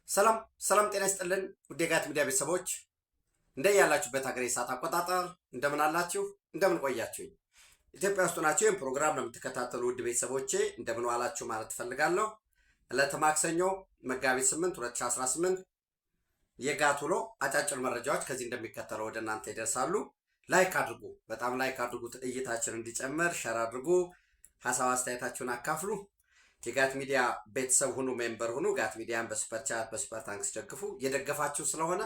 ሰላም ሰላም ጤና ይስጥልን ውድ የጋት ሚዲያ ቤተሰቦች እንደያላችሁበት ሀገር የሰዓት አቆጣጠር እንደምን አላችሁ እንደምን ቆያችሁኝ? ኢትዮጵያ ውስጥ ናችሁ ይህን ፕሮግራም ለምትከታተሉ ውድ ቤተሰቦቼ እንደምን ዋላችሁ ማለት ፈልጋለሁ። ዕለተ ማክሰኞ መጋቢት 8 2018 የጋት ውሎ አጫጭር መረጃዎች ከዚህ እንደሚከተለው ወደ እናንተ ይደርሳሉ። ላይክ አድርጉ፣ በጣም ላይክ አድርጉት፣ እይታችን እንዲጨምር ሸር አድርጉ፣ ሀሳብ አስተያየታችሁን አካፍሉ። የጋት ሚዲያ ቤተሰብ ሁኑ፣ ሜምበር ሁኑ። ጋት ሚዲያን በሱፐር ቻት በሱፐር ታንክስ ደግፉ። የደገፋችሁ ስለሆነ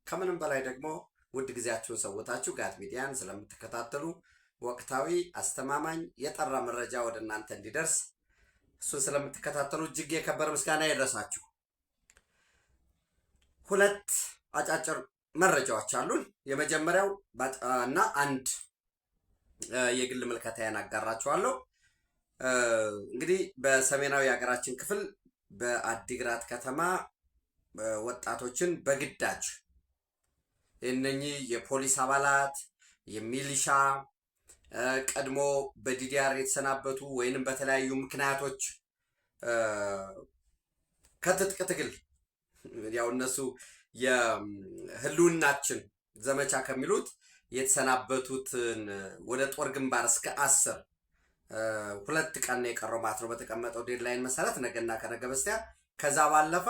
ከምንም በላይ ደግሞ ውድ ጊዜያችሁን ሰውታችሁ ጋት ሚዲያን ስለምትከታተሉ ወቅታዊ፣ አስተማማኝ፣ የጠራ መረጃ ወደ እናንተ እንዲደርስ እሱን ስለምትከታተሉ እጅግ የከበረ ምስጋና ይድረሳችሁ። ሁለት አጫጭር መረጃዎች አሉን። የመጀመሪያው እና አንድ የግል ምልከታዬን አጋራችኋለሁ። እንግዲህ በሰሜናዊ የሀገራችን ክፍል በአዲግራት ከተማ ወጣቶችን በግዳጅ እነኚህ የፖሊስ አባላት የሚሊሻ ቀድሞ በዲዲአር የተሰናበቱ ወይንም በተለያዩ ምክንያቶች ከትጥቅ ትግል ያው እነሱ የህልውናችን ዘመቻ ከሚሉት የተሰናበቱትን ወደ ጦር ግንባር እስከ 10 ሁለት ቀን ነው የቀረው ማለት ነው በተቀመጠው ዴድላይን መሰረት ነገና ከነገ በስቲያ። ከዛ ባለፈ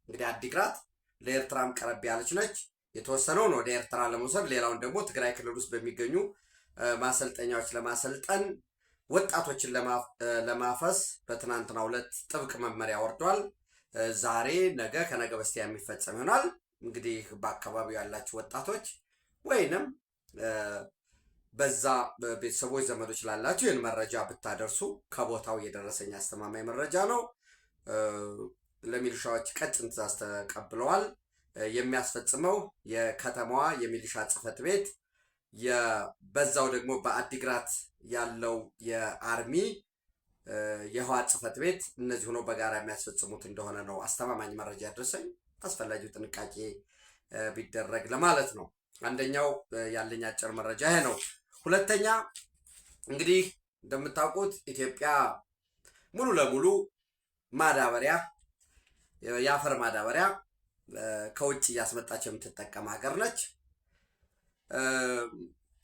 እንግዲህ አዲግራት ለኤርትራም ቀረብ ያለች ነች። የተወሰነውን ወደ ኤርትራ ለመውሰድ ሌላውን ደግሞ ትግራይ ክልል ውስጥ በሚገኙ ማሰልጠኛዎች ለማሰልጠን ወጣቶችን ለማፈስ በትናንትናው ዕለት ጥብቅ መመሪያ ወርዷል። ዛሬ ነገ ከነገ በስቲያ የሚፈጸም ይሆናል። እንግዲህ በአካባቢው ያላችሁ ወጣቶች ወይንም በዛ ቤተሰቦች ዘመዶች ላላችሁ ይህን መረጃ ብታደርሱ ከቦታው የደረሰኝ አስተማማኝ መረጃ ነው። ለሚሊሻዎች ቀጭን ትዕዛዝ ተቀብለዋል። የሚያስፈጽመው የከተማዋ የሚሊሻ ጽሕፈት ቤት በዛው ደግሞ በአዲግራት ያለው የአርሚ የህወሓት ጽሕፈት ቤት እነዚህ ሆኖ በጋራ የሚያስፈጽሙት እንደሆነ ነው አስተማማኝ መረጃ ያደረሰኝ። አስፈላጊው ጥንቃቄ ቢደረግ ለማለት ነው። አንደኛው ያለኝ አጭር መረጃ ይሄ ነው። ሁለተኛ እንግዲህ እንደምታውቁት ኢትዮጵያ ሙሉ ለሙሉ ማዳበሪያ የአፈር ማዳበሪያ ከውጭ እያስመጣች የምትጠቀም ሀገር ነች።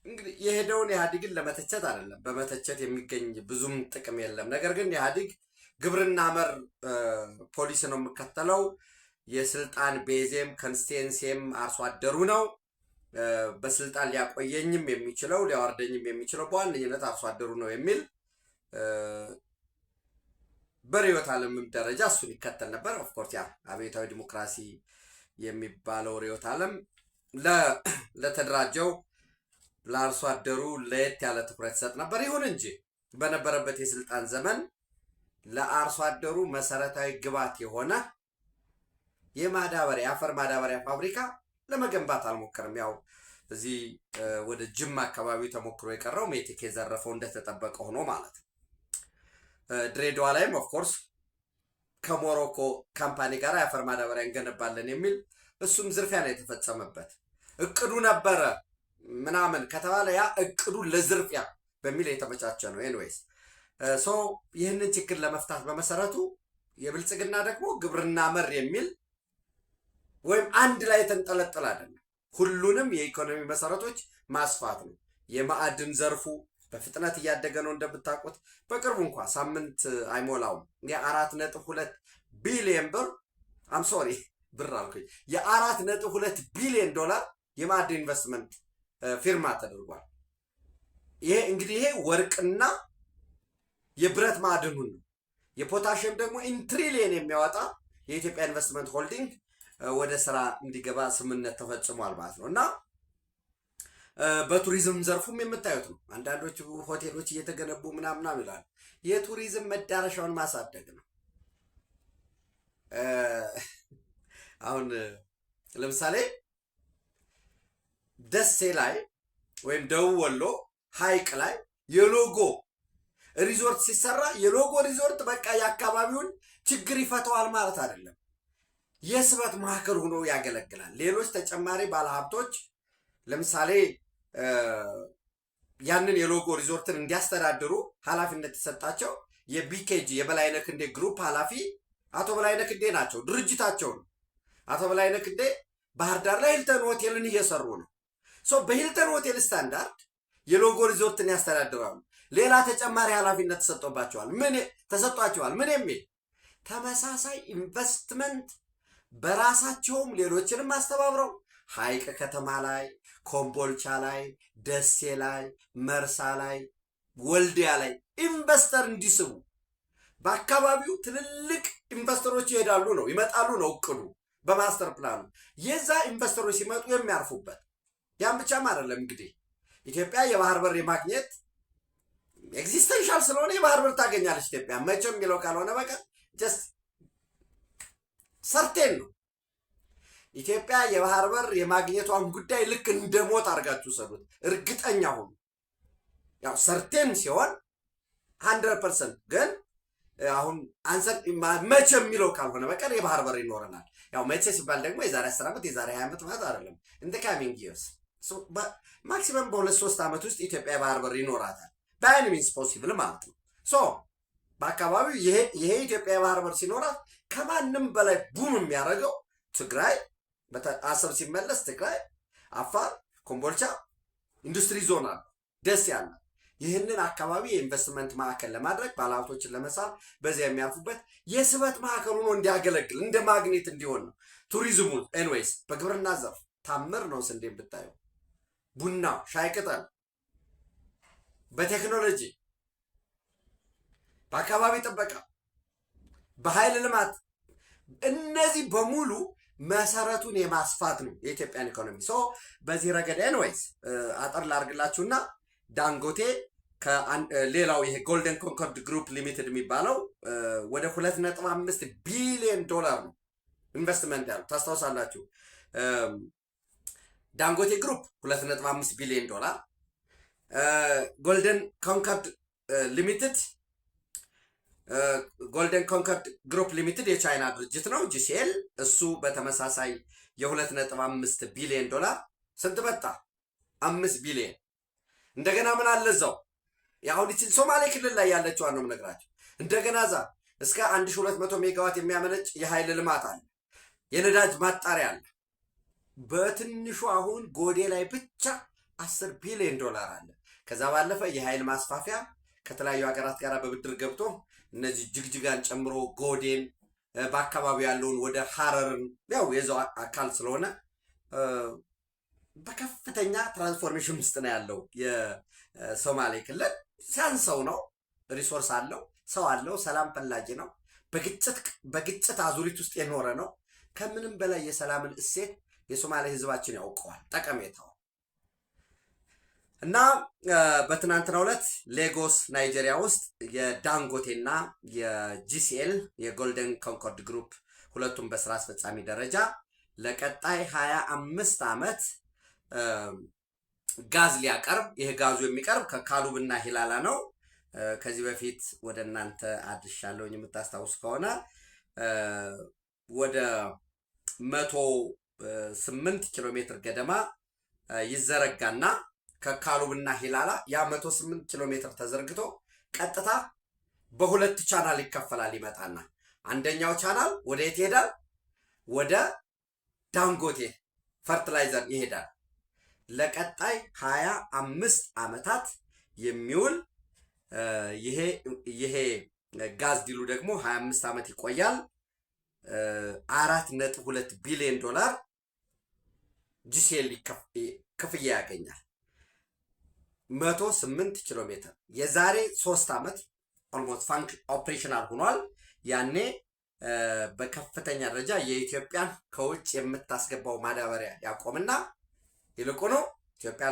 እንግዲህ የሄደውን ኢህአዴግን ለመተቸት አይደለም፣ በመተቸት የሚገኝ ብዙም ጥቅም የለም። ነገር ግን ኢህአዴግ ግብርና መር ፖሊሲ ነው የምከተለው፣ የስልጣን ቤዜም ኮንስቲቴንሲም አርሶ አደሩ ነው፣ በስልጣን ሊያቆየኝም የሚችለው ሊያወርደኝም የሚችለው በዋነኝነት አርሶ አደሩ ነው የሚል በርዕዮተ ዓለምም ደረጃ እሱን ይከተል ነበር። ኦፍኮርስ ያ አብዮታዊ ዲሞክራሲ የሚባለው ርዕዮተ ዓለም ለተደራጀው ለአርሶ አደሩ ለየት ያለ ትኩረት ይሰጥ ነበር። ይሁን እንጂ በነበረበት የስልጣን ዘመን ለአርሶ አደሩ መሰረታዊ ግብዓት የሆነ የአፈር ማዳበሪያ ፋብሪካ ለመገንባት አልሞከርም። ያው እዚህ ወደ ጅማ አካባቢ ተሞክሮ የቀረው ሜቴክ የዘረፈው እንደተጠበቀ ሆኖ ማለት ነው። ድሬዳዋ ላይም ኦፍኮርስ ከሞሮኮ ካምፓኒ ጋር የአፈር ማዳበሪያ እንገነባለን የሚል እሱም ዝርፊያ ነው የተፈጸመበት። እቅዱ ነበረ ምናምን ከተባለ ያ እቅዱ ለዝርፊያ በሚል የተመቻቸ ነው። ኤኒዌይስ ይህንን ችግር ለመፍታት በመሰረቱ የብልጽግና ደግሞ ግብርና መር የሚል ወይም አንድ ላይ የተንጠለጠለ አይደለም፣ ሁሉንም የኢኮኖሚ መሰረቶች ማስፋት ነው። የማዕድን ዘርፉ በፍጥነት እያደገ ነው እንደምታውቁት። በቅርቡ እንኳ ሳምንት አይሞላውም የ4.2 ቢሊዮን ብር አልኩኝ የ4.2 ቢሊዮን ዶላር የማዕድን ኢንቨስትመንት ፊርማ ተደርጓል። ይሄ እንግዲህ ይሄ ወርቅና የብረት ማዕድኑን ነው። የፖታሽየም ደግሞ ኢንትሪሊየን የሚያወጣ የኢትዮጵያ ኢንቨስትመንት ሆልዲንግ ወደ ስራ እንዲገባ ስምምነት ተፈጽሟል ማለት ነው። እና በቱሪዝም ዘርፉም የምታዩት ነው። አንዳንዶቹ ሆቴሎች እየተገነቡ ምናምን ይላሉ። የቱሪዝም መዳረሻውን ማሳደግ ነው። አሁን ለምሳሌ ደሴ ላይ ወይም ደቡብ ወሎ ሐይቅ ላይ የሎጎ ሪዞርት ሲሰራ የሎጎ ሪዞርት በቃ የአካባቢውን ችግር ይፈተዋል ማለት አይደለም። የስበት ማዕከል ሆኖ ያገለግላል። ሌሎች ተጨማሪ ባለሀብቶች ለምሳሌ ያንን የሎጎ ሪዞርትን እንዲያስተዳድሩ ኃላፊነት የተሰጣቸው የቢኬጂ የበላይነህ ክንዴ ግሩፕ ኃላፊ አቶ በላይነህ ክንዴ ናቸው። ድርጅታቸው ነው። አቶ በላይነህ ክንዴ ባህር ዳር ላይ ሂልተን ሆቴልን እየሰሩ ነው። በሂልተን ሆቴል ስታንዳርድ የሎጎ ሪዞርትን ያስተዳድራሉ። ሌላ ተጨማሪ ኃላፊነት ተሰጥቷቸዋል። ምን የሚል ተመሳሳይ ኢንቨስትመንት በራሳቸውም ሌሎችንም አስተባብረው ሐይቅ ከተማ ላይ፣ ኮምቦልቻ ላይ፣ ደሴ ላይ፣ መርሳ ላይ፣ ወልዲያ ላይ ኢንቨስተር እንዲስቡ በአካባቢው ትልልቅ ኢንቨስተሮች ይመጣሉ ነው እቅዱ በማስተር ፕላኑ። የዛ ኢንቨስተሮች ሲመጡ የሚያርፉበት ያን ብቻም አይደለም። እንግዲህ ኢትዮጵያ የባህር በር የማግኘት ኤግዚስተንሻል ስለሆነ የባህር በር ታገኛለች ኢትዮጵያ መቼም የሚለው ካልሆነ በቀር ጀስት ሰርቴን ነው። ኢትዮጵያ የባህር በር የማግኘቷን ጉዳይ ልክ እንደሞት አድርጋችሁ ሰዱት። እርግጠኛ ሁኑ። ያው ሰርቴን ሲሆን 100% ግን አሁን አንሰር መቼ የሚለው ካልሆነ በቀር የባህር በር ይኖረናል። ያው መቼ ሲባል ደግሞ የዛሬ 10 ዓመት የዛሬ 20 ዓመት ማለት አይደለም። እንደ ካሚንግ ይርስ ማክሲመም በ2-3 ዓመት ውስጥ ኢትዮጵያ የባህር በር ይኖራታል። ባይ ኤኒ ሚንስ ፖሲብል ማለት ነው። በአካባቢው ይሄ ኢትዮጵያ የባህር በር ሲኖራት ከማንም በላይ ቡም የሚያደርገው ትግራይ አሰብ ሲመለስ ትግራይ፣ አፋር፣ ኮምቦልቻ ኢንዱስትሪ ዞን አለ፣ ደስ ያለ ይህንን አካባቢ የኢንቨስትመንት ማዕከል ለማድረግ ባለሀብቶችን ለመሳብ በዚያ የሚያርፉበት የስበት ማዕከል ሆኖ እንዲያገለግል እንደ ማግኔት እንዲሆን ነው። ቱሪዝሙ ኤንዌይስ በግብርና ዘርፍ ታምር ነው። ስንዴ ብታዩ፣ ቡና፣ ሻይ ቅጠል፣ በቴክኖሎጂ፣ በአካባቢ ጥበቃ፣ በኃይል ልማት እነዚህ በሙሉ መሰረቱን የማስፋት ነው የኢትዮጵያን ኢኮኖሚ። በዚህ ረገድ ኤንዌይስ አጠር ላርግላችሁና ዳንጎቴ ሌላው ይሄ ጎልደን ኮንኮርድ ግሩፕ ሊሚትድ የሚባለው ወደ 2.5 ቢሊዮን ዶላር ነው ኢንቨስትመንት ያለው ታስታውሳላችሁ። ዳንጎቴ ግሩፕ 2.5 ቢሊዮን ዶላር፣ ጎልደን ኮንኮርድ ሊሚትድ ጎልደን ኮንኮርድ ግሩፕ ሊሚትድ የቻይና ድርጅት ነው ጂሲኤል። እሱ በተመሳሳይ የ2.5 ቢሊዮን ዶላር ስንት መጣ? 5 ቢሊዮን። እንደገና ምን አለ እዛው ያሁን እቺ ሶማሌ ክልል ላይ ያለችው ነው የምነግራችሁ። እንደገና እዛ እስከ 1200 ሜጋዋት የሚያመነጭ የኃይል ልማት አለ፣ የነዳጅ ማጣሪያ አለ። በትንሹ አሁን ጎዴ ላይ ብቻ 10 ቢሊዮን ዶላር አለ። ከዛ ባለፈ የኃይል ማስፋፊያ ከተለያዩ ሀገራት ጋር በብድር ገብቶ እነዚህ ጅግጅጋን ጨምሮ ጎዴን በአካባቢው ያለውን ወደ ሐረርን ያው የዛው አካል ስለሆነ በከፍተኛ ትራንስፎርሜሽን ውስጥ ነው ያለው የሶማሌ ክልል። ሲያንሰው ነው፣ ሪሶርስ አለው፣ ሰው አለው፣ ሰላም ፈላጊ ነው፣ በግጭት አዙሪት ውስጥ የኖረ ነው። ከምንም በላይ የሰላምን እሴት የሶማሌ ህዝባችን ያውቀዋል ጠቀሜታው። እና በትናንትናው ዕለት ሌጎስ ናይጄሪያ ውስጥ የዳንጎቴና የጂሲኤል የጎልደን ኮንኮርድ ግሩፕ ሁለቱም በስራ አስፈጻሚ ደረጃ ለቀጣይ 25 ዓመት ጋዝ ሊያቀርብ፣ ይሄ ጋዙ የሚቀርብ ከካሉብና ሂላላ ነው። ከዚህ በፊት ወደ እናንተ አድርሻለሁኝ የምታስታውስ ከሆነ ወደ 108 ኪሎ ሜትር ገደማ ይዘረጋና ከካሉብና ሂላላ ያ 108 ኪሎ ሜትር ተዘርግቶ ቀጥታ በሁለት ቻናል ይከፈላል። ይመጣና አንደኛው ቻናል ወደ የት ይሄዳል? ወደ ዳንጎቴ ፈርቲላይዘር ይሄዳል። ለቀጣይ 25 ዓመታት የሚውል ይሄ ጋዝ ዲሉ ደግሞ 25 ዓመት ይቆያል። 4.2 ቢሊዮን ዶላር ጂሲኤል ክፍያ ያገኛል። 108 ኪሎ ሜትር የዛሬ 3 ዓመት ኦልሞስት ኦፕሬሽናል ሆኗል። ያኔ በከፍተኛ ደረጃ የኢትዮጵያን ከውጭ የምታስገባው ማዳበሪያ ያቆምና ይልቁኑ ኢትዮጵያ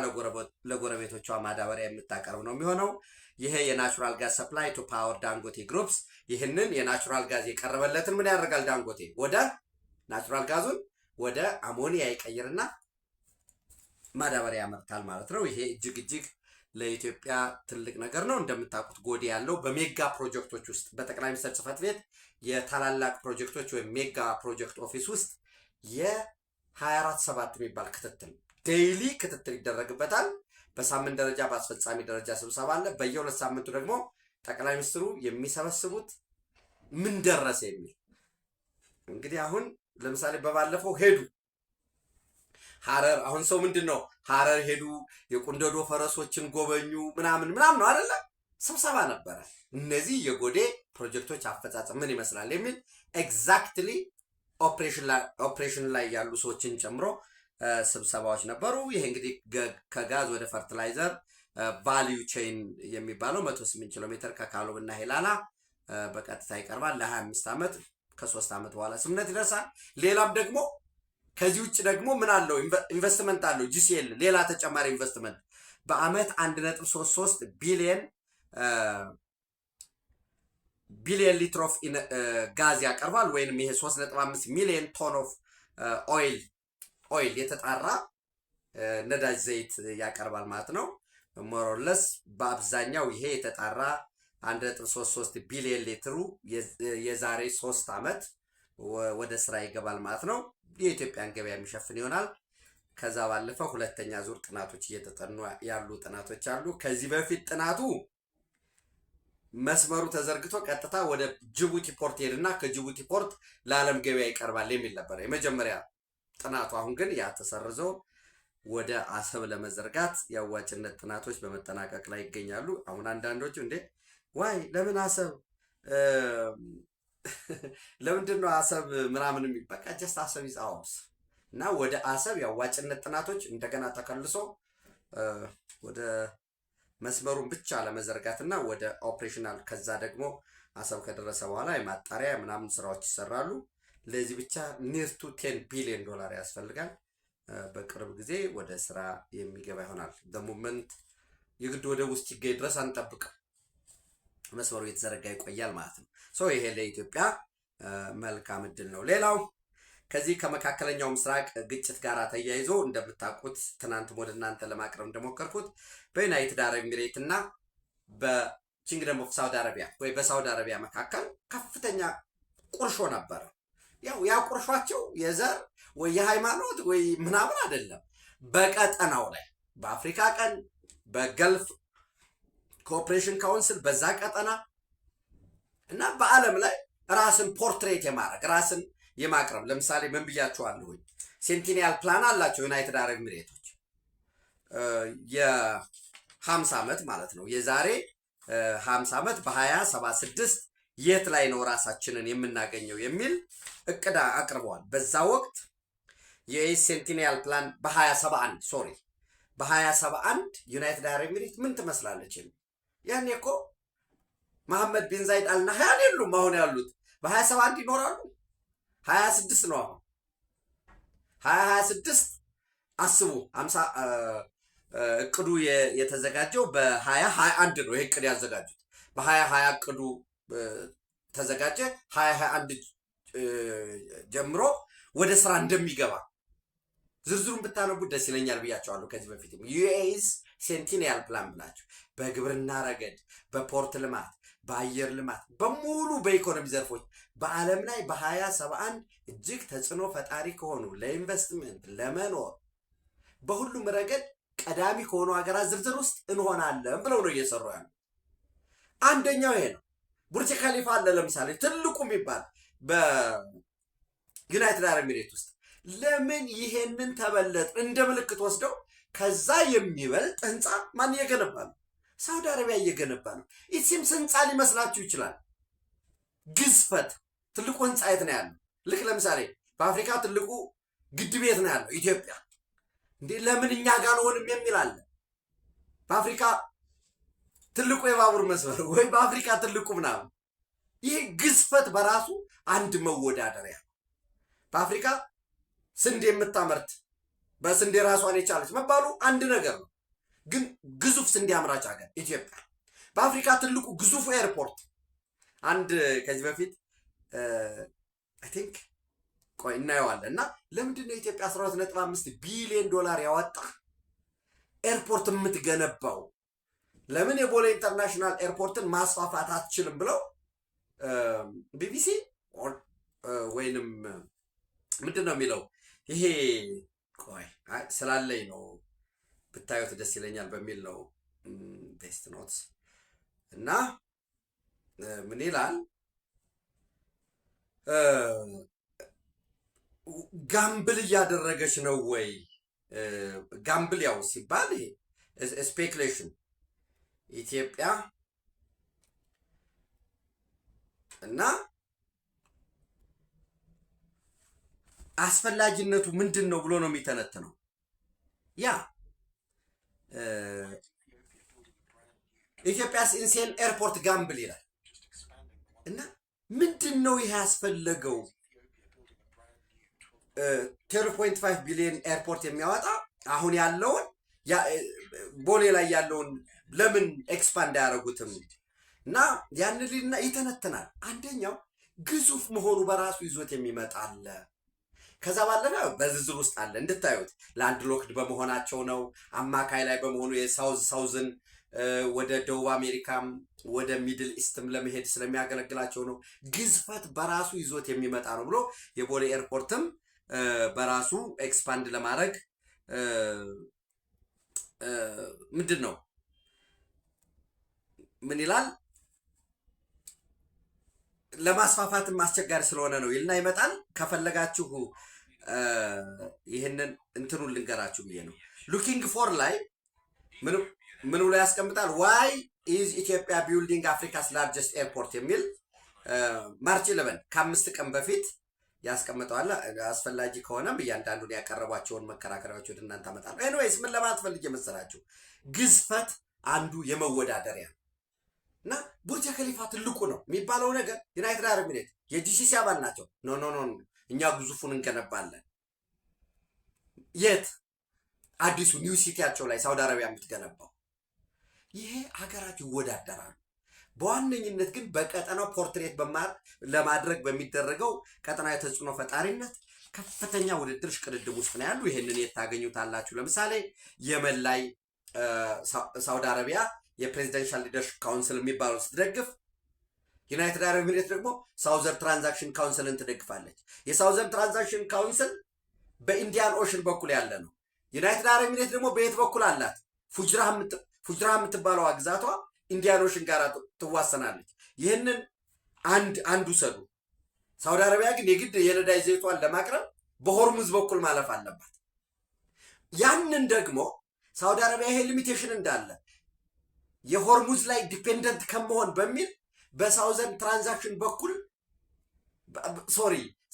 ለጎረቤቶቿ ማዳበሪያ የምታቀርብ ነው የሚሆነው። ይሄ የናቹራል ጋዝ ሰፕላይ ቱ ፓወር ዳንጎቴ ግሩፕስ ይህንን የናቹራል ጋዝ የቀረበለትን ምን ያደርጋል? ዳንጎቴ ወደ ናቹራል ጋዙን ወደ አሞኒያ ይቀይርና ማዳበሪያ ያመርታል ማለት ነው። ይሄ እጅግ ለኢትዮጵያ ትልቅ ነገር ነው። እንደምታውቁት ጎዴ ያለው በሜጋ ፕሮጀክቶች ውስጥ በጠቅላይ ሚኒስትር ጽሕፈት ቤት የታላላቅ ፕሮጀክቶች ወይም ሜጋ ፕሮጀክት ኦፊስ ውስጥ የ24/7 የሚባል ክትትል ዴይሊ ክትትል ይደረግበታል። በሳምንት ደረጃ በአስፈጻሚ ደረጃ ስብሰባ አለ። በየ2 ሳምንቱ ደግሞ ጠቅላይ ሚኒስትሩ የሚሰበስቡት ምን ደረሰ የሚል እንግዲህ አሁን ለምሳሌ በባለፈው ሄዱ ሐረር። አሁን ሰው ምንድን ነው ሐረር ሄዱ የቁንደዶ ፈረሶችን ጎበኙ ምናምን ምናምን ነው አይደለ? ስብሰባ ነበረ። እነዚህ የጎዴ ፕሮጀክቶች አፈጻጸም ምን ይመስላል የሚል ኤግዛክትሊ ኦፕሬሽን ላይ ያሉ ሰዎችን ጨምሮ ስብሰባዎች ነበሩ። ይሄ እንግዲህ ከጋዝ ወደ ፈርቲላይዘር ቫሊዩ ቼይን የሚባለው 108 ኪሎ ሜትር ከካሎብ እና ሄላላ በቀጥታ ይቀርባል። ለ25 ዓመት ከ3 ዓመት በኋላ ስምነት ይደርሳል። ሌላም ደግሞ ከዚህ ውጭ ደግሞ ምን አለው? ኢንቨስትመንት አለው ጂሲኤል ሌላ ተጨማሪ ኢንቨስትመንት በአመት 1.33 ቢሊየን ሊትር ኦፍ ጋዝ ያቀርባል። ወይንም ይሄ 3.5 ሚሊዮን ቶን ኦፍ ኦይል የተጣራ ነዳጅ ዘይት ያቀርባል ማለት ነው። ሞሮለስ በአብዛኛው ይሄ የተጣራ 1.33 ቢሊዮን ሊትሩ የዛሬ 3 ዓመት ወደ ስራ ይገባል ማለት ነው። የኢትዮጵያን ገበያ የሚሸፍን ይሆናል። ከዛ ባለፈ ሁለተኛ ዙር ጥናቶች እየተጠኑ ያሉ ጥናቶች አሉ። ከዚህ በፊት ጥናቱ መስመሩ ተዘርግቶ ቀጥታ ወደ ጅቡቲ ፖርት ሄድና ከጅቡቲ ፖርት ለዓለም ገበያ ይቀርባል የሚል ነበር የመጀመሪያ ጥናቱ። አሁን ግን ያ ተሰርዞ ወደ አሰብ ለመዘርጋት የአዋጭነት ጥናቶች በመጠናቀቅ ላይ ይገኛሉ። አሁን አንዳንዶቹ እንዴ ዋይ ለምን አሰብ ለምንድን ነው አሰብ ምናምን የሚበቃ ጀስት አሰብ ይጻውስ እና ወደ አሰብ የአዋጭነት ጥናቶች እንደገና ተከልሶ ወደ መስመሩን ብቻ ለመዘርጋትና ወደ ኦፕሬሽናል ከዛ ደግሞ አሰብ ከደረሰ በኋላ የማጣሪያ ምናምን ስራዎች ይሰራሉ። ለዚህ ብቻ ኒርቱ 10 ቢሊዮን ዶላር ያስፈልጋል። በቅርብ ጊዜ ወደ ስራ የሚገባ ይሆናል። በሞመንት የግድ ወደ ውስጥ ይገኝ ድረስ አንጠብቅ፣ መስመሩ የተዘረጋ ይቆያል ማለት ነው። ይሄ ለኢትዮጵያ መልካም እድል ነው። ሌላው ከዚህ ከመካከለኛው ምስራቅ ግጭት ጋር ተያይዞ እንደምታውቁት ትናንት ወደ እናንተ ለማቅረብ እንደሞከርኩት በዩናይትድ አረብ ኤሚሬት እና በኪንግደም ኦፍ ሳውዲ አረቢያ ወይ በሳውዲ አረቢያ መካከል ከፍተኛ ቁርሾ ነበረ። ያ ቁርሾቸው የዘር ወይ የሃይማኖት ወይ ምናምን አይደለም። በቀጠናው ላይ በአፍሪካ ቀንድ በገልፍ ኮኦፕሬሽን ካውንስል በዛ ቀጠና እና በዓለም ላይ ራስን ፖርትሬት የማድረግ ራስን የማቅረብ ለምሳሌ ምን ብያችኋለሁ? ሴንቲኒያል ፕላን አላቸው ዩናይትድ አረብ ኤሚሬቶች የ50 ዓመት ማለት ነው። የዛሬ 50 ዓመት በ2076 የት ላይ ነው ራሳችንን የምናገኘው የሚል እቅድ አቅርበዋል። በዛ ወቅት የሴንቲኒያል ፕላን በ2071 ዩናይትድ አረብ ኤሚሬት ምን ትመስላለች? ያኔ እኮ መሐመድ ቢን ዛይድ አልናህያን የሉም። አሁን ያሉት በ27 ይኖራሉ። 26 ነው አሁን 2026 አስቡ። 50 እቅዱ የተዘጋጀው በ2021 ነው። ይሄ እቅድ ያዘጋጁት በ2020 እቅዱ ተዘጋጀ። 2021 ጀምሮ ወደ ስራ እንደሚገባ ዝርዝሩን ብታነቡት ደስ ይለኛል ብያቸዋለሁ። ከዚህ በፊትም ዩኤኢስ ሴንቲኒያል ፕላን ብላችሁ በግብርና ረገድ፣ በፖርት ልማት፣ በአየር ልማት በሙሉ በኢኮኖሚ ዘርፎች በዓለም ላይ በ2071 እጅግ ተጽዕኖ ፈጣሪ ከሆኑ ለኢንቨስትመንት ለመኖር በሁሉም ረገድ ቀዳሚ ከሆኑ ሀገራት ዝርዝር ውስጥ እንሆናለን ብለው ነው እየሰሩ ያሉ። አንደኛው ይሄ ነው። ቡርጅ ከሊፋ አለ ለምሳሌ ትልቁ የሚባል በዩናይትድ አረብ ኤሚሬት ውስጥ። ለምን ይሄንን ተበለጥ እንደ ምልክት ወስደው ከዛ የሚበልጥ ህንፃ ማን እየገነባ ነው? ሳውዲ አረቢያ እየገነባ ነው። ኢትሲምስ ህንፃ ሊመስላችሁ ይችላል። ግዝፈት ትልቁ ህንፃ የት ነው ያለው? ልክ ለምሳሌ በአፍሪካ ትልቁ ግድብ የት ነው ያለው? ኢትዮጵያ። እንዴ ለምን እኛ ጋር አንሆንም የሚል አለ። በአፍሪካ ትልቁ የባቡር መስመር ወይ በአፍሪካ ትልቁ ምናምን። ይህ ግዝፈት በራሱ አንድ መወዳደሪያ። በአፍሪካ ስንዴ የምታመርት በስንዴ ራሷን የቻለች መባሉ አንድ ነገር ነው። ግን ግዙፍ ስንዴ አምራች ሀገር ኢትዮጵያ። በአፍሪካ ትልቁ ግዙፉ ኤርፖርት አንድ ከዚህ በፊት አይ ቲንክ ቆይ እናየዋለን። እና ለምንድን ነው ኢትዮጵያ 12.5 ቢሊዮን ዶላር ያወጣ ኤርፖርት የምትገነባው? ለምን የቦሌ ኢንተርናሽናል ኤርፖርትን ማስፋፋት አትችልም ብለው ቢቢሲ ወይንም ምንድን ነው የሚለው ይሄ ቆይ ስላለኝ ነው ብታዩት ደስ ይለኛል በሚል ነው ቤስት ኖትስ። እና ምን ይላል ጋምብል እያደረገች ነው ወይ? ጋምብል ያው ሲባል ስፔኩሌሽን ኢትዮጵያ እና አስፈላጊነቱ ምንድን ነው ብሎ ነው የሚተነትነው። ያ ኢትዮጵያስ ኢንሴን ኤርፖርት ጋምብል ይላል እና ምንድን ነው ይሄ ያስፈለገው? 12.5 ቢሊዮን ኤርፖርት የሚያወጣ አሁን ያለውን ቦሌ ላይ ያለውን ለምን ኤክስፓንድ አያደርጉትም? እና ያን ሊና ይተነትናል። አንደኛው ግዙፍ መሆኑ በራሱ ይዞት የሚመጣ አለ። ከዛ ባለፈ በዝርዝር ውስጥ አለ እንድታዩት። ላንድ ሎክድ በመሆናቸው ነው። አማካይ ላይ በመሆኑ የሳውዝን ወደ ደቡብ አሜሪካም ወደ ሚድል ኢስትም ለመሄድ ስለሚያገለግላቸው ነው። ግዝፈት በራሱ ይዞት የሚመጣ ነው ብሎ የቦሌ ኤርፖርትም በራሱ ኤክስፓንድ ለማድረግ ምንድን ነው ምን ይላል ለማስፋፋትም አስቸጋሪ ስለሆነ ነው ይልና ይመጣል። ከፈለጋችሁ ይህንን እንትኑን ልንገራችሁ ብዬ ነው። ሉኪንግ ፎር ላይ ምን ብሎ ያስቀምጣል? ዋይ ኢዝ ኢትዮጵያ ቢልዲንግ አፍሪካስ ላርጀስት ኤርፖርት የሚል ማርች 11 ከ5 ቀን በፊት ያስቀምጠዋል። አስፈላጊ ከሆነም እያንዳንዱን ያቀረቧቸውን መከራከሪያዎች ወደ እናንተ አመጣለሁ። ኤኒዌይስ ምን ለማለት ፈልጌ መሰላችሁ? ግዝፈት አንዱ የመወዳደሪያ እና ቡርጅ ከሊፋ ትልቁ ነው የሚባለው ነገር ዩናይትድ አረብ ኤሚሬት የጂሲሲ አባል ናቸው። ኖ ኖ ኖ እኛ ግዙፉን እንገነባለን። የት? አዲሱ ኒው ሲቲያቸው ላይ ሳውዲ አረቢያ የምትገነባው። ይሄ ሀገራት ይወዳደራሉ። በዋነኝነት ግን በቀጠናው ፖርትሬት ለማድረግ በሚደረገው ቀጠናዊ ተጽዕኖ ፈጣሪነት ከፍተኛ ውድድር ሽቅድድም ውስጥ ነው ያሉ። ይህንን የት ታገኙታላችሁ? ለምሳሌ የመን ላይ ሳውዲ አረቢያ የፕሬዚደንሻል ሊደርሽፕ ካውንስል የሚባለው ስትደግፍ፣ ዩናይትድ አረብ ኤሚሬት ደግሞ ሳውዘርን ትራንዛክሽን ካውንስልን ትደግፋለች። የሳውዘርን ትራንዛክሽን ካውንስል በኢንዲያን ኦሽን በኩል ያለ ነው። ዩናይትድ አረብ ኤሚሬት ደግሞ በየት በኩል አላት? ፉጅራ የምትባለው ግዛቷ ኢንዲያን ኦሽን ጋር ትዋሰናለች። ይህንን አንዱ ሰዱ። ሳውዲ አረቢያ ግን የግድ የነዳጅ ዘይቷን ለማቅረብ በሆርሙዝ በኩል ማለፍ አለባት። ያንን ደግሞ ሳውዲ አረቢያ ይሄ ሊሚቴሽን እንዳለ የሆርሙዝ ላይ ዲፔንደንት ከመሆን በሚል በሳውዘርን ትራንዛክሽን በኩል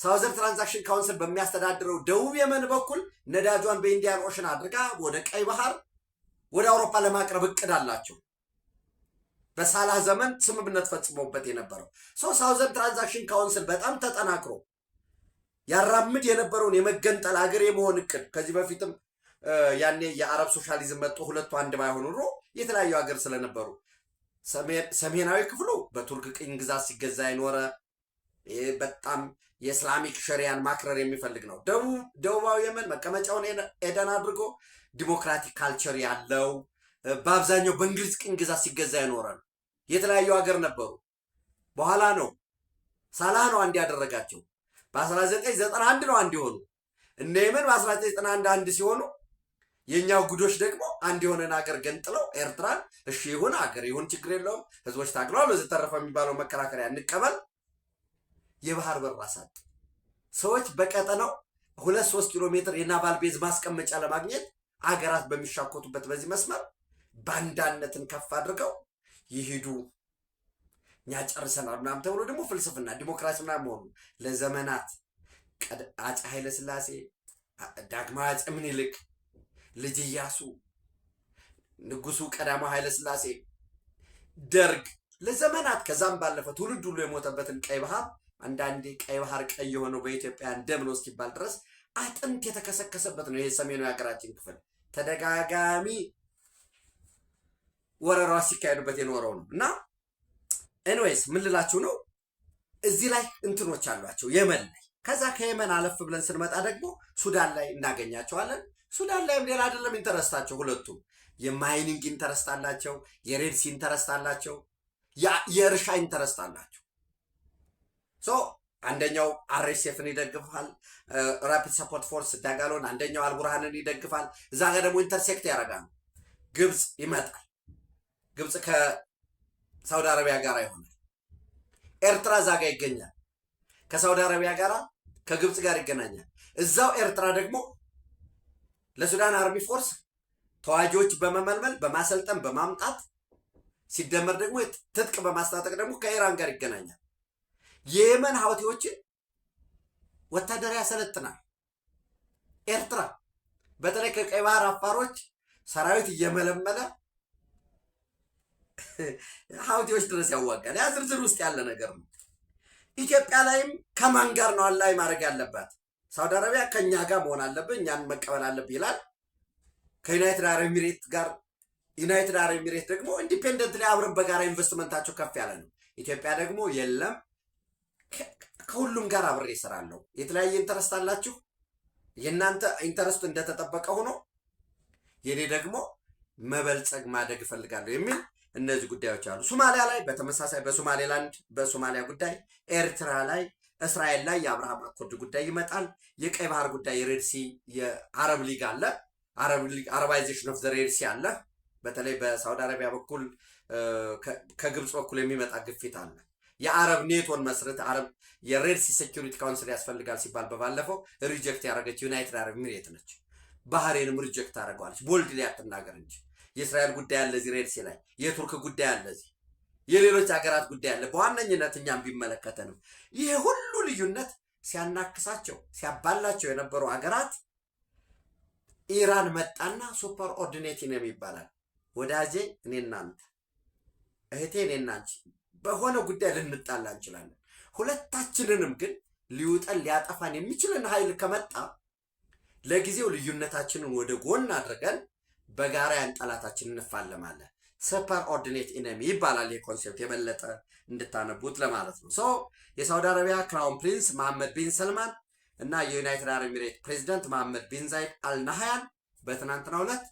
ሳውዘርን ትራንዛክሽን ካውንስል በሚያስተዳድረው ደቡብ የመን በኩል ነዳጇን በኢንዲያን ኦሽን አድርጋ ወደ ቀይ ባህር ወደ አውሮፓ ለማቅረብ እቅድ አላቸው። በሳላህ ዘመን ስምምነት ፈጽሞበት የነበረው ሳውዘርን ትራንዛክሽን ካውንስል በጣም ተጠናክሮ ያራምድ የነበረውን የመገንጠል አገር የመሆን እቅድ ከዚህ በፊትም ያኔ የአረብ ሶሻሊዝም መጥቶ ሁለቱ አንድ ባይሆኑ ኑሮ የተለያዩ ሀገር ስለነበሩ ሰሜናዊ ክፍሉ በቱርክ ቅኝ ግዛት ሲገዛ የኖረ በጣም የእስላሚክ ሸሪያን ማክረር የሚፈልግ ነው። ደቡባዊ የመን መቀመጫውን ኤደን አድርጎ ዲሞክራቲክ ካልቸር ያለው በአብዛኛው በእንግሊዝ ቅኝ ግዛት ሲገዛ የኖረ ነው። የተለያዩ ሀገር ነበሩ። በኋላ ነው ሳላህ ነው አንድ ያደረጋቸው። በ1991 ነው አንድ የሆኑ። እነ የመን በ1991 አንድ ሲሆኑ የኛው ጉዶች ደግሞ አንድ የሆነን ሀገር ገንጥለው ኤርትራን እሺ ይሁን ሀገር ይሁን ችግር የለውም ህዝቦች ታግለዋል ወዘተረፈ የሚባለው መከራከሪያ እንቀበል። የባህር በር አሳጥ ሰዎች በቀጠናው 2-3 ኪሎ ሜትር የናቫል ቤዝ ማስቀመጫ ለማግኘት አገራት በሚሻኮቱበት በዚህ መስመር ባንዳነትን ከፍ አድርገው ይሄዱ። እኛ ጨርሰናል ምናምን ተብሎ ደግሞ ፍልስፍና ዲሞክራሲ ምናምን መሆኑ ለዘመናት አፄ ኃይለ ሥላሴ፣ ዳግማዊ አፄ ምኒልክ፣ ልጅ ኢያሱ፣ ንጉሱ ቀዳማዊ ኃይለ ሥላሴ፣ ደርግ ለዘመናት ከዛም ባለፈ ትውልድ ሁሉ የሞተበትን ቀይ ባህር አንዳንዴ ቀይ ባህር ቀይ የሆነው በኢትዮጵያን ደም ነው እስኪባል ድረስ አጥንት የተከሰከሰበት ነው። ይሄ ሰሜኑ የሀገራችን ክፍል ተደጋጋሚ ወረራዎች ሲካሄዱበት የኖረው ነው እና ኤኒዌይስ ምን ልላችሁ ነው፣ እዚህ ላይ እንትኖች አሏቸው የመን ላይ። ከዛ ከየመን አለፍ ብለን ስንመጣ ደግሞ ሱዳን ላይ እናገኛቸዋለን። ሱዳን ላይም ሌላ አይደለም ኢንተረስታቸው፣ ሁለቱም የማይኒንግ ኢንተረስት አላቸው፣ የሬድሲ ኢንተረስት አላቸው፣ የእርሻ ኢንተረስት አላቸው። አንደኛው አርኤስኤፍን ይደግፋል፣ ራፒድ ሰፖርት ፎርስ ዳጋሎን፣ አንደኛው አልቡርሃንን ይደግፋል። እዛ ጋር ደግሞ ኢንተርሴክት ያደርጋሉ። ግብፅ ይመጣል። ግብፅ ከሳውዲ አረቢያ ጋር ይሆናል። ኤርትራ እዛ ጋር ይገኛል። ከሳውዲ አረቢያ ጋር ከግብፅ ጋር ይገናኛል። እዛው ኤርትራ ደግሞ ለሱዳን አርሚ ፎርስ ተዋጊዎች በመመልመል በማሰልጠን በማምጣት ሲደመር ደግሞ ትጥቅ በማስታጠቅ ደግሞ ከኢራን ጋር ይገናኛል። የየመን ሀውቲዎችን ወታደር ያሰለጥናል። ኤርትራ በተለይ ከቀይ ባህር አፋሮች ሰራዊት እየመለመለ ሀውቲዎች ድረስ ያዋጋል። ያ ዝርዝር ውስጥ ያለ ነገር ነው። ኢትዮጵያ ላይም ከማን ጋር ነው አላይ ማድረግ ያለባት? ሳውዲ አረቢያ ከኛ ጋር መሆን አለብህ፣ እኛን መቀበል አለብህ ይላል። ከዩናይትድ አረብ ኤሚሬት ጋር ዩናይትድ አረብ ኤሚሬት ደግሞ ኢንዲፔንደንት ላይ አብረን በጋራ ኢንቨስትመንታቸው ከፍ ያለ ነው። ኢትዮጵያ ደግሞ የለም ከሁሉም ጋር አብሬ እሰራለሁ። የተለያየ ኢንተረስት አላችሁ። የእናንተ ኢንተረስት እንደተጠበቀ ሆኖ የኔ ደግሞ መበልጸግ ማደግ እፈልጋለሁ የሚል እነዚህ ጉዳዮች አሉ። ሶማሊያ ላይ በተመሳሳይ በሶማሌላንድ በሶማሊያ ጉዳይ፣ ኤርትራ ላይ፣ እስራኤል ላይ የአብርሃም አኮርድ ጉዳይ ይመጣል። የቀይ ባህር ጉዳይ የሬድሲ የአረብ ሊግ አለ። አረባይዜሽን ኦፍ ዘ ሬድሲ አለ። በተለይ በሳውዲ አረቢያ በኩል ከግብፅ በኩል የሚመጣ ግፊት አለ። የአረብ ኔቶን መስረት አረብ የሬድሲ ሴኩሪቲ ካውንስል ያስፈልጋል ሲባል በባለፈው ሪጀክት ያደረገች ዩናይትድ አረብ ኤሚሬት ነች። ባህሬንም ሪጀክት አደረገዋለች። ቦልድ ላይ አትናገር እንጂ የእስራኤል ጉዳይ አለ እዚህ ሬድሲ ላይ፣ የቱርክ ጉዳይ አለ እዚህ፣ የሌሎች ሀገራት ጉዳይ አለ። በዋነኝነት እኛም ቢመለከተንም ይሄ ሁሉ ልዩነት ሲያናክሳቸው ሲያባላቸው የነበሩ ሀገራት ኢራን መጣና ሱፐር ኦርዲኔቲንም ይባላል። ወዳጄ እኔ እናንተ፣ እህቴ እኔ እናንቺ በሆነ ጉዳይ ልንጣላ እንችላለን። ሁለታችንንም ግን ሊውጠን ሊያጠፋን የሚችልን ኃይል ከመጣ ለጊዜው ልዩነታችንን ወደ ጎን አድርገን በጋራ ያን ጠላታችንን እንፋለማለን። ሱፐር ኦርዲኔት ኢነሚ ይባላል። ይህ ኮንሴፕት የበለጠ እንድታነቡት ለማለት ነው። የሳውዲ አረቢያ ክራውን ፕሪንስ መሐመድ ቢን ሰልማን እና የዩናይትድ አረብ ኤሚሬት ፕሬዚደንት መሐመድ ቢን ዛይድ አልናህያን በትናንትናው ዕለት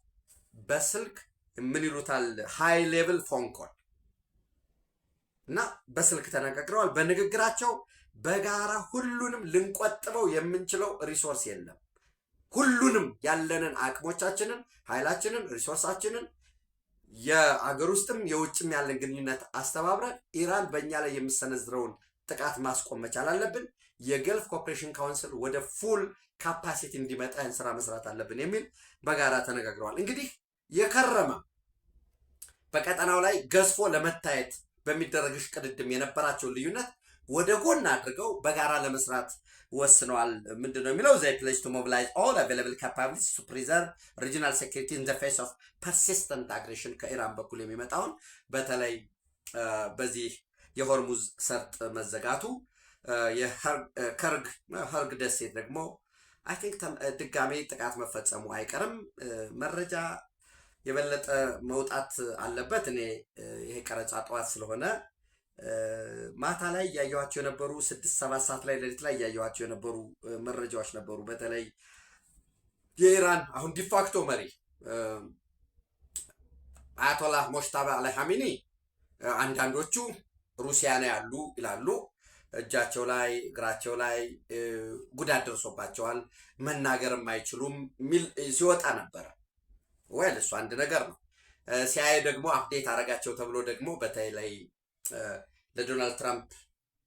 በስልክ ምን ይሉታል ሃይ ሌቭል ፎን ኮል እና በስልክ ተነጋግረዋል። በንግግራቸው በጋራ ሁሉንም ልንቆጥበው የምንችለው ሪሶርስ የለም። ሁሉንም ያለንን አቅሞቻችንን፣ ኃይላችንን፣ ሪሶርሳችንን የአገር ውስጥም የውጭም ያለን ግንኙነት አስተባብረን ኢራን በእኛ ላይ የምሰነዝረውን ጥቃት ማስቆም መቻል አለብን። የገልፍ ኮኦፕሬሽን ካውንስል ወደ ፉል ካፓሲቲ እንዲመጣ ይህን ስራ መስራት አለብን የሚል በጋራ ተነጋግረዋል። እንግዲህ የከረመ በቀጠናው ላይ ገዝፎ ለመታየት በሚደረግ እሽቅድድም የነበራቸውን ልዩነት ወደ ጎን አድርገው በጋራ ለመስራት ወስነዋል። ምንድነው የሚለው? they pledge to mobilize all available capabilities to preserve regional security in the face of persistent aggression ከኢራን በኩል የሚመጣውን በተለይ በዚህ የሆርሙዝ ሰርጥ መዘጋቱ የኸርግ ደሴት ደግሞ አይ ቲንክ ድጋሜ ጥቃት መፈጸሙ አይቀርም። መረጃ የበለጠ መውጣት አለበት። እኔ ይሄ ቀረጻ ጠዋት ስለሆነ ማታ ላይ እያየኋቸው የነበሩ 6-7 ሰዓት ላይ ሌሊት ላይ እያየኋቸው የነበሩ መረጃዎች ነበሩ። በተለይ የኢራን አሁን ዲፋክቶ መሪ አያቶላህ ሞጅተባ አሊ ኻሜኒ አንዳንዶቹ ሩሲያ ነው ያሉ ይላሉ። እጃቸው ላይ እግራቸው ላይ ጉዳት ደርሶባቸዋል፣ መናገርም አይችሉም ሚል ሲወጣ ነበረ። ወይል እሱ አንድ ነገር ነው። ሲአይኤ ደግሞ አፕዴት አረጋቸው ተብሎ ደግሞ በተለይ ለዶናልድ ትራምፕ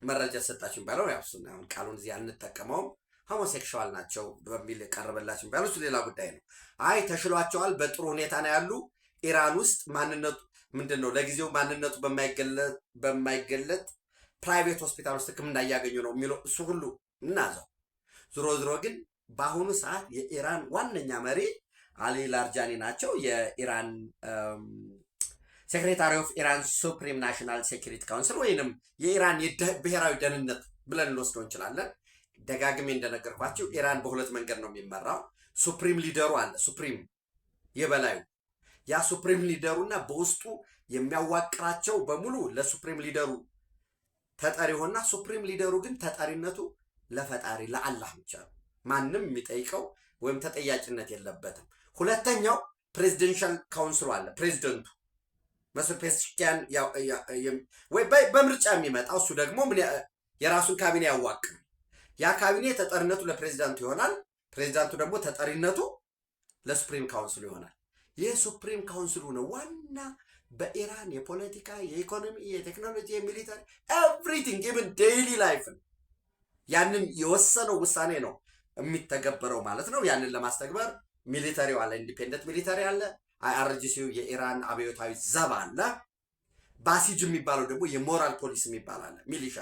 መረጃ ሰጣችሁ ባለው ያው እሱና አሁን ቃሉን እዚህ አንጠቀመውም ሆሞሴክሹዋል ናቸው በሚል ቀርበላችሁ ባለው እሱ ሌላ ጉዳይ ነው። አይ ተሽሏቸዋል፣ በጥሩ ሁኔታ ነው ያሉ። ኢራን ውስጥ ማንነቱ ምንድነው ለጊዜው ማንነቱ በማይገለጥ ፕራይቬት ሆስፒታል ውስጥ ሕክምና እያገኙ ነው የሚለው እሱ ሁሉ እናዘው። ዞሮ ግን በአሁኑ ሰዓት የኢራን ዋነኛ መሪ አሊ ላርጃኒ ናቸው። የኢራን ሴክሬታሪ ኦፍ ኢራን ሱፕሪም ናሽናል ሴኩሪቲ ካውንስል ወይንም የኢራን ብሔራዊ ደህንነት ብለን ልንወስደው እንችላለን። ደጋግሜ እንደነገርኳቸው ኢራን በሁለት መንገድ ነው የሚመራው። ሱፕሪም ሊደሩ አለ፣ ሱፕሪም የበላዩ ያ ሱፕሪም ሊደሩና በውስጡ የሚያዋቅራቸው በሙሉ ለሱፕሪም ሊደሩ ተጠሪ ሆና ሱፕሪም ሊደሩ ግን ተጠሪነቱ ለፈጣሪ ለአላህ ብቻ ነው። ማንም የሚጠይቀው ወይም ተጠያቂነት የለበትም። ሁለተኛው ፕሬዚደንሻል ካውንስሉ አለ። ፕሬዚደንቱ መስፔስኪያን ወይ በምርጫ የሚመጣው እሱ ደግሞ የራሱን ካቢኔ ያዋቅር። ያ ካቢኔ ተጠሪነቱ ለፕሬዚዳንቱ ይሆናል። ፕሬዚዳንቱ ደግሞ ተጠሪነቱ ለሱፕሪም ካውንስሉ ይሆናል። ይህ ሱፕሪም ካውንስሉ ነው ዋና በኢራን የፖለቲካ፣ የኢኮኖሚ፣ የቴክኖሎጂ፣ የሚሊተሪ ኤቭሪቲንግ ኢቭን ዴይሊ ላይፍን ያንን የወሰነው ውሳኔ ነው የሚተገበረው ማለት ነው። ያንን ለማስተግበር ሚሊተሪው አለ፣ ኢንዲፔንደንት ሚሊተሪ አለ፣ አይአርጂሲው የኢራን አብዮታዊ ዘብ አለ። ባሲጅ የሚባለው ደግሞ የሞራል ፖሊስ የሚባል አለ፣ ሚሊሻ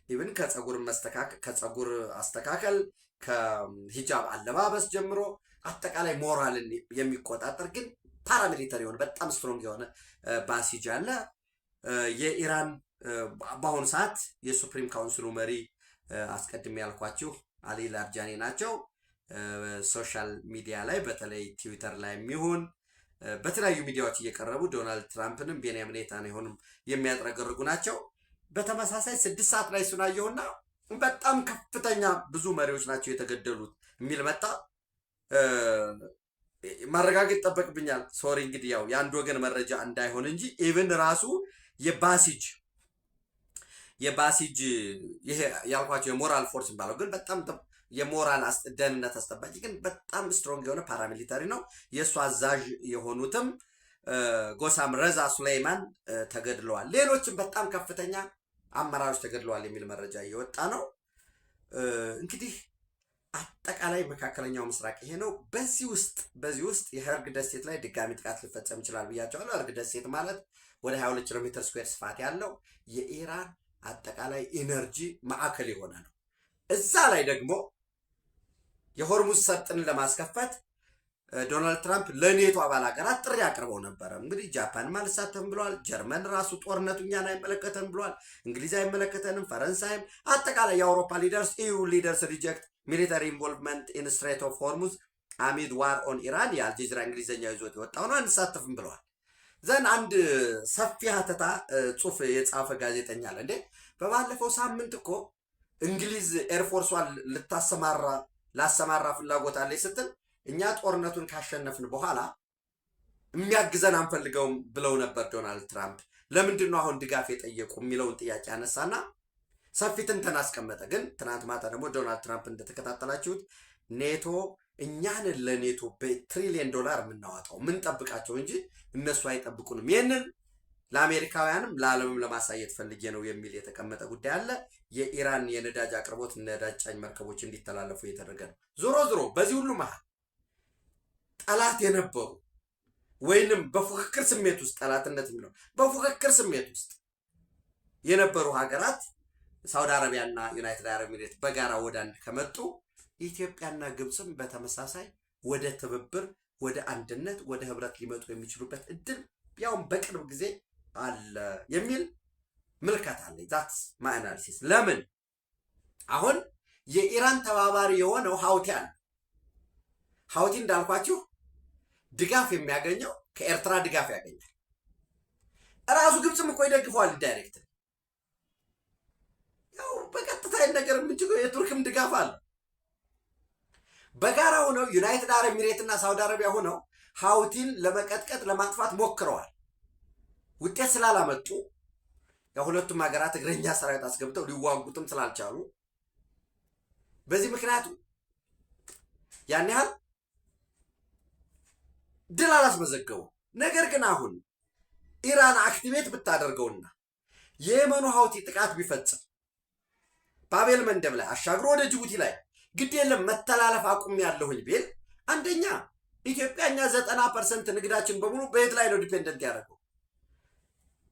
ኢቭን ከጸጉር አስተካከል ከሂጃብ አለባበስ ጀምሮ አጠቃላይ ሞራልን የሚቆጣጠር ግን ፓራሚሊተሪ የሆነ በጣም ስትሮንግ የሆነ ባሲጅ አለ። የኢራን በአሁኑ ሰዓት የሱፕሪም ካውንስሉ መሪ አስቀድሜ ያልኳችሁ አሊ ላርጃኒ ናቸው። ሶሻል ሚዲያ ላይ በተለይ ትዊተር ላይ የሚሆን በተለያዩ ሚዲያዎች እየቀረቡ ዶናልድ ትራምፕንም ቤንያሚን ኔታንያሁንም የሚያጥረገርጉ ናቸው። በተመሳሳይ 6 ሰዓት ላይ ሱናየውና በጣም ከፍተኛ ብዙ መሪዎች ናቸው የተገደሉት የሚል መጣ። ማረጋገጥ ይጠበቅብኛል። ሶሪ እንግዲህ ያው የአንድ ወገን መረጃ እንዳይሆን እንጂ ኢቭን ራሱ የባሲጅ ይሄ ያልኳቸው የሞራል ፎርስ የሚባለው ግን በጣም የሞራል ደህንነት አስጠባቂ ግን በጣም ስትሮንግ የሆነ ፓራሚሊታሪ ነው። የእሱ አዛዥ የሆኑትም ጎሳም ረዛ ሱሌይማን ተገድለዋል። ሌሎችም በጣም ከፍተኛ አመራሮች ተገድለዋል የሚል መረጃ እየወጣ ነው። እንግዲህ አጠቃላይ መካከለኛው ምስራቅ ይሄ ነው። በዚህ ውስጥ የህርግ ደሴት ላይ ድጋሚ ጥቃት ሊፈጸም ይችላል ብያቸዋለሁ። ህርግ ደሴት ማለት ወደ 22 ኪሎ ሜትር ስኩዌር ስፋት ያለው የኢራን አጠቃላይ ኢነርጂ ማዕከል የሆነ ነው። እዛ ላይ ደግሞ የሆርሙዝ ሰርጥን ለማስከፈት ዶናልድ ትራምፕ ለኔቶ አባል ሀገራት ጥሪ አቅርበው ነበረ። እንግዲህ ጃፓንም አልሳተፍም ብለዋል። ጀርመን ራሱ ጦርነቱ እኛን አይመለከተንም ብለዋል። እንግሊዝ አይመለከተንም፣ ፈረንሳይም፣ አጠቃላይ የአውሮፓ ሊደርስ ኢዩ ሊደርስ ሪጀክት ሚሊተሪ ኢንቮልቭመንት ኢን ስትሬት ኦፍ ሆርሙዝ አሚድ ዋር ኦን ኢራን የአልጀዚራ እንግሊዝኛ ይዞት የወጣው ነው። አንሳተፍም ብለዋል። ዘን አንድ ሰፊ ሀተታ ጽሁፍ የጻፈ ጋዜጠኛ አለ። እንዴ በባለፈው ሳምንት እኮ እንግሊዝ ኤርፎርሷን ላሰማራ ፍላጎት አለች ስትል እኛ ጦርነቱን ካሸነፍን በኋላ የሚያግዘን አንፈልገውም ብለው ነበር ዶናልድ ትራምፕ። ለምንድን ነው አሁን ድጋፍ የጠየቁ የሚለውን ጥያቄ አነሳና ሰፊ ትንተና አስቀመጠ። ግን ትናንት ማታ ደግሞ ዶናልድ ትራምፕ እንደተከታተላችሁት ኔቶ እኛን ለኔቶ በትሪሊየን ዶላር የምናወጣው የምንጠብቃቸው እንጂ እነሱ አይጠብቁንም፣ ይህንን ለአሜሪካውያንም ለዓለምም ለማሳየት ፈልጌ ነው የሚል የተቀመጠ ጉዳይ አለ። የኢራን የነዳጅ አቅርቦት ነዳጅ ጫኝ መርከቦች እንዲተላለፉ እየተደረገ ነው። ዞሮ በዚህ ሁሉ መሀል ጠላት የነበሩ ወይንም በፉክክር ስሜት ውስጥ ጠላትነት የሚለው በፉክክር ስሜት ውስጥ የነበሩ ሀገራት ሳውዲ አረቢያና ዩናይትድ አረብ ኤሚሬት በጋራ ወደ አንድ ከመጡ ኢትዮጵያና ግብፅም በተመሳሳይ ወደ ትብብር፣ ወደ አንድነት፣ ወደ ህብረት ሊመጡ የሚችሉበት እድል ያውም በቅርብ ጊዜ አለ የሚል ምልከታ አለ። ዛትስ ማይ አናሊሲስ። ለምን አሁን የኢራን ተባባሪ የሆነው ሀውቲ አለ። ሀውቲ እንዳልኳችሁ ድጋፍ የሚያገኘው ከኤርትራ ድጋፍ ያገኛል። እራሱ ግብፅም እኮ ይደግፈዋል ዳይሬክት። ያው በቀጥታ ነገር የምንችለው የቱርክም ድጋፍ አለ። በጋራ ሆነው ዩናይትድ አረብ ኤሚሬትና ሳውዲ አረቢያ ሆነው ሀውቲን ለመቀጥቀጥ ለማጥፋት ሞክረዋል። ውጤት ስላላመጡ የሁለቱም ሀገራት እግረኛ ሰራዊት አስገብተው ሊዋጉትም ስላልቻሉ በዚህ ምክንያቱ ያን ያህል ድል አላስመዘገቡ። ነገር ግን አሁን ኢራን አክቲቬት ብታደርገውና የየመኑ ሀውቲ ጥቃት ቢፈጽም ባቤል መንደብ ላይ አሻግሮ ወደ ጅቡቲ ላይ ግድ የለም መተላለፍ አቁም ያለሁኝ ቢል አንደኛ ኢትዮጵያ እኛ 90% ንግዳችን በሙሉ በየት ላይ ነው ዲፔንደንት ያደረገው?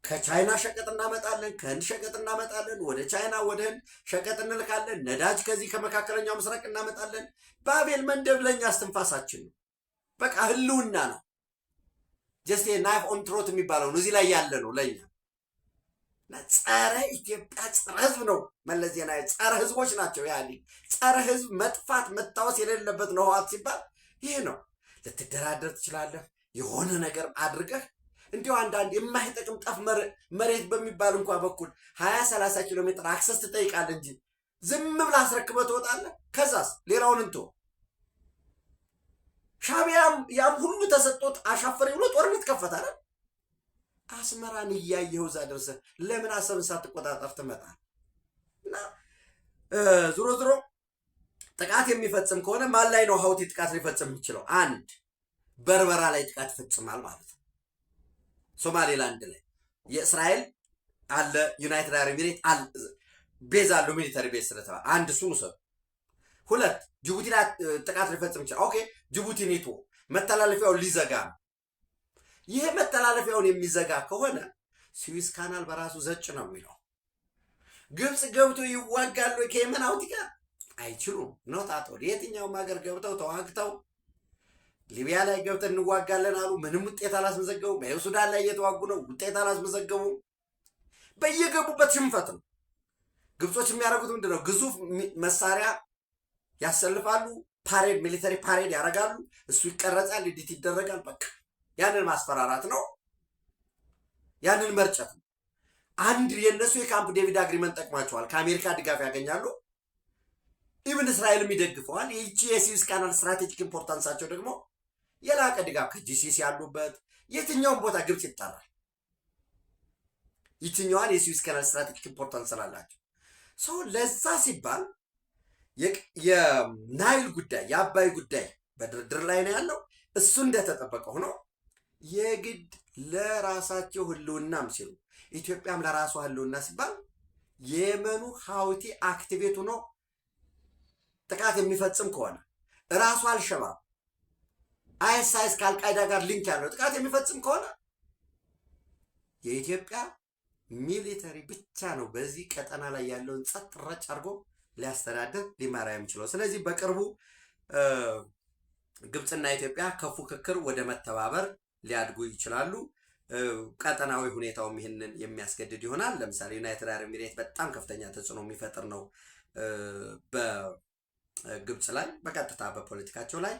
ከቻይና ሸቀጥ እናመጣለን፣ ከህንድ ሸቀጥ እናመጣለን፣ ወደ ቻይና ወደ ህንድ ሸቀጥ እንልካለን፣ ነዳጅ ከዚህ ከመካከለኛው ምስራቅ እናመጣለን። ባቤል መንደብ ለኛ እስትንፋሳችን ነው፣ በቃ ህልውና ነው። ጀስት ናይፍ ኦን ትሮት የሚባለው ነው እዚህ ላይ ያለ ነው ለኛ። ጸረ ኢትዮጵያ ጸረ ህዝብ ነው መለስ ዜናዊ። ጸረ ህዝቦች ናቸው ኢህአዴግ። ጸረ ህዝብ መጥፋት መታወስ የሌለበት ነው ህወሓት ሲባል ይህ ነው። ልትደራደር ትችላለህ የሆነ ነገር አድርገህ እንዲሁ አንዳንድ የማይጠቅም ጠፍ መሬት በሚባል እንኳ በኩል 20-30 ኪሎ ሜትር አክሰስ ትጠይቃለህ እንጂ ዝም ብለህ አስረክበህ ትወጣለህ። ከዛስ ሌላውን እንቶ ሻዕቢያም ያም ሁሉ ተሰጥቶት አሻፈረ ብሎ ጦርነት ከፈታለ። አስመራን እያየኸው እዛ ደርሰህ ለምን አሰብን ሳትቆጣጠር ትመጣለህ? እና ዞሮ ጥቃት የሚፈጽም ከሆነ ማን ላይ ነው ሀውቲ ጥቃት ሊፈጽም የሚችለው? አንድ በርበራ ላይ ጥቃት ይፈጽማል ማለት ነው። ሶማሌላንድ ላይ የእስራኤል አለ፣ ዩናይትድ አረብ ኤሚሬት አለ፣ ቤዝ አለው ሚሊተሪ ቤዝ ስለተባለ አንድ እሱን ውሰዱ። ሁለት ጅቡቲ ላይ ጥቃት ሊፈጽም ይችላል። ኦኬ ጅቡቲ ኔቶ መተላለፊያውን ሊዘጋ ነው። ይሄ መተላለፊያውን የሚዘጋ ከሆነ ስዊዝ ካናል በራሱ ዘጭ ነው የሚለው። ግብፅ ገብቶ ይዋጋሉ ከየመን ሁቲ ጋር አይችሉም። ኖት የትኛውም ሀገር ገብተው ተዋግተው ሊቢያ ላይ ገብተን እንዋጋለን አሉ። ምንም ውጤት አላስመዘገቡም። ሱዳን ላይ እየተዋጉ ነው፣ ውጤት አላስመዘገቡም። በየገቡበት ሽንፈት ነው። ግብጾች የሚያደርጉት ምንድን ነው? ግዙፍ መሳሪያ ያሰልፋሉ፣ ፓሬድ ሚሊተሪ ፓሬድ ያደርጋሉ። እሱ ይቀረጻል፣ ኤዲት ይደረጋል። በቃ ያንን ማስፈራራት ነው፣ ያንን መርጨት ነው። አንድ የእነሱ የካምፕ ዴቪድ አግሪመንት ጠቅሟቸዋል። ከአሜሪካ ድጋፍ ያገኛሉ። ኢብን እስራኤልም ይደግፈዋል። ይቺ የስዊዝ ካናል ስትራቴጂክ ኢምፖርታንሳቸው ደግሞ የላቀ ድጋፍ ከጂሲሲ ያሉበት የትኛውም ቦታ ግብፅ ይጠራል። ይችኛዋን የስዊዝ ካናል ስትራቴጂክ ኢምፖርታንስ ስላላቸው ሰው ለዛ ሲባል የናይል ጉዳይ የአባይ ጉዳይ በድርድር ላይ ነው ያለው። እሱ እንደተጠበቀ ሆኖ የግድ ለራሳቸው ህልውናም ሲሉ ኢትዮጵያም ለራሷ ህልውና ሲባል የየመኑ ሀውቲ አክቲቬት ሆኖ ጥቃት የሚፈጽም ከሆነ ራሱ አልሸባብ አይኤስአይኤስ ከአልቃይዳ ጋር ሊንክ ያለው ጥቃት የሚፈጽም ከሆነ የኢትዮጵያ ሚሊተሪ ብቻ ነው በዚህ ቀጠና ላይ ያለውን ጸጥ ረጭ አድርጎ ሊያስተዳድር ሊመራ የሚችለው። ስለዚህ በቅርቡ ግብፅና ኢትዮጵያ ከፉክክር ወደ መተባበር ሊያድጉ ይችላሉ። ቀጠናዊ ሁኔታውም ይህንን የሚያስገድድ ይሆናል። ለምሳሌ ዩናይትድ አረብ ኤሚሬት በጣም ከፍተኛ ተጽዕኖ የሚፈጥር ነው በግብፅ ላይ በቀጥታ በፖለቲካቸው ላይ።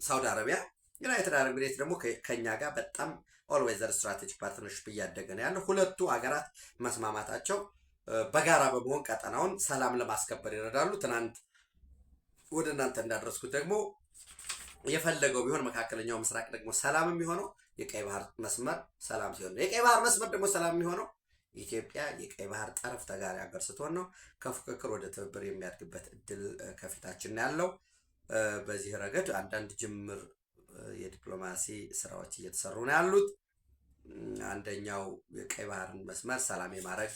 ሳውዲ አረቢያ፣ ዩናይትድ አረብ ኤሚሬት ደግሞ ከኛ ጋር በጣም ኦልዌዘር ስትራቴጂክ ፓርትነርሽፕ እያደገ ነው ያለው። ሁለቱ ሀገራት መስማማታቸው በጋራ በመሆን ቀጠናውን ሰላም ለማስከበር ይረዳሉ። ትናንት ወደ እናንተ እንዳደረስኩት ደግሞ የፈለገው ቢሆን መካከለኛው ምስራቅ ደግሞ ሰላም የሚሆነው የቀይ ባህር መስመር ሰላም ሲሆን ነው። የቀይ ባህር መስመር ደግሞ ሰላም የሚሆነው ኢትዮጵያ የቀይ ባህር ጠረፍ ተጋሪ ሀገር ስትሆን ነው። ከፉክክር ወደ ትብብር የሚያድግበት እድል ከፊታችን ያለው። በዚህ ረገድ አንዳንድ ጅምር የዲፕሎማሲ ስራዎች እየተሰሩ ነው ያሉት። አንደኛው የቀይ ባህርን መስመር ሰላም የማድረግ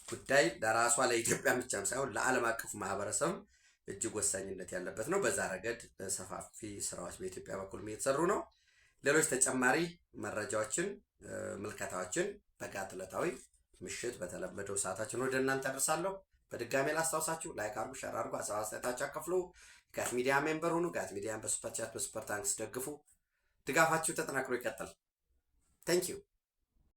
ጉዳይ ለራሷ ለኢትዮጵያ ብቻም ሳይሆን ለዓለም አቀፉ ማህበረሰብ እጅግ ወሳኝነት ያለበት ነው። በዛ ረገድ ሰፋፊ ስራዎች በኢትዮጵያ በኩል እየተሰሩ ነው። ሌሎች ተጨማሪ መረጃዎችን ምልከታዎችን በጋት ዕለታዊ ምሽት በተለመደው ሰዓታችን ወደ እናንተ አደርሳለሁ። በድጋሜ ላስታውሳችሁ፣ ላይክ አድርጉ፣ ሼር አድርጉ፣ ሀሳብ አስተያየታችሁ አካፍሉ። ጋት ሚዲያ ሜምበር ሁኑ። ጋት ሚዲያን በሱፐር ቻት በሱፐር ታንክስ ደግፉ። ድጋፋችሁ ተጠናክሮ ይቀጥል። ታንኪዩ